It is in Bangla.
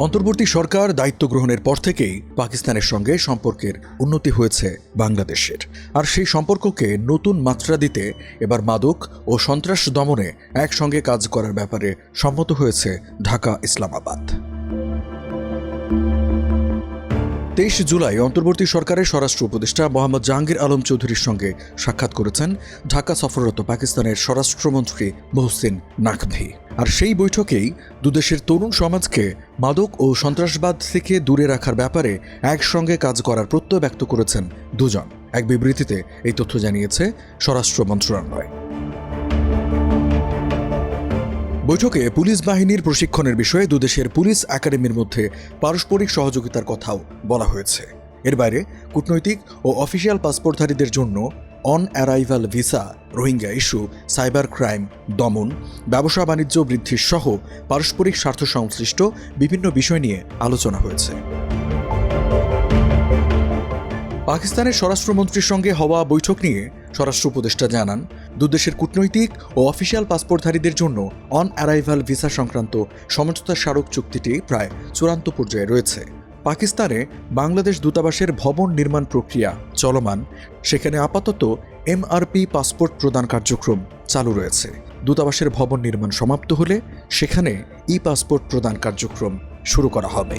অন্তর্বর্তী সরকার দায়িত্ব গ্রহণের পর থেকেই পাকিস্তানের সঙ্গে সম্পর্কের উন্নতি হয়েছে বাংলাদেশের। আর সেই সম্পর্ককে নতুন মাত্রা দিতে এবার মাদক ও সন্ত্রাস দমনে একসঙ্গে কাজ করার ব্যাপারে সম্মত হয়েছে ঢাকা ইসলামাবাদ। 23 জুলাই অন্তর্বর্তী সরকারের স্বরাষ্ট্র উপদেষ্টা মোহাম্মদ জাহাঙ্গীর আলম চৌধুরীর সঙ্গে সাক্ষাৎ করেছেন ঢাকা সফররত পাকিস্তানের স্বরাষ্ট্রমন্ত্রী মোহসিন নাকভি। আর সেই বৈঠকেই দুদেশের তরুণ সমাজকে মাদক ও সন্ত্রাসবাদ থেকে দূরে রাখার ব্যাপারে একসঙ্গে কাজ করার প্রত্যয় ব্যক্ত করেছেন দুজন। এক বিবৃতিতে এই তথ্য জানিয়েছে স্বরাষ্ট্র মন্ত্রণালয়। বৈঠকে পুলিশ বাহিনীর প্রশিক্ষণের বিষয়ে দুদেশের পুলিশ একাডেমির মধ্যে পারস্পরিক সহযোগিতার কথাও বলা হয়েছে। এর বাইরে কূটনৈতিক ও অফিসিয়াল পাসপোর্টধারীদের জন্য on arrival visa, Rohingya issue, cyber crime দমন, ব্যবসা বাণিজ্য বৃদ্ধি সহ পারস্পরিক স্বার্থ সংশ্লিষ্ট বিভিন্ন বিষয় নিয়ে আলোচনা হয়েছে। পাকিস্তানের স্বরাষ্ট্রমন্ত্রীর সঙ্গে হওয়া বৈঠক নিয়ে স্বরাষ্ট্র উপদেষ্টা জানান, দুদেশের কূটনৈতিক ও অফিসিয়াল পাসপোর্টধারীদের জন্য অন অ্যারাইভাল ভিসা সংক্রান্ত সমঝোতা স্মারক চুক্তিটি প্রায় চূড়ান্ত পর্যায়ে রয়েছে। পাকিস্তানে বাংলাদেশ দূতাবাসের ভবন নির্মাণ প্রক্রিয়া চলমান, সেখানে আপাতত এমআরপি পাসপোর্ট প্রদান কার্যক্রম চালু রয়েছে। দূতাবাসের ভবন নির্মাণ সমাপ্ত হলে সেখানে ই পাসপোর্ট প্রদান কার্যক্রম শুরু করা হবে।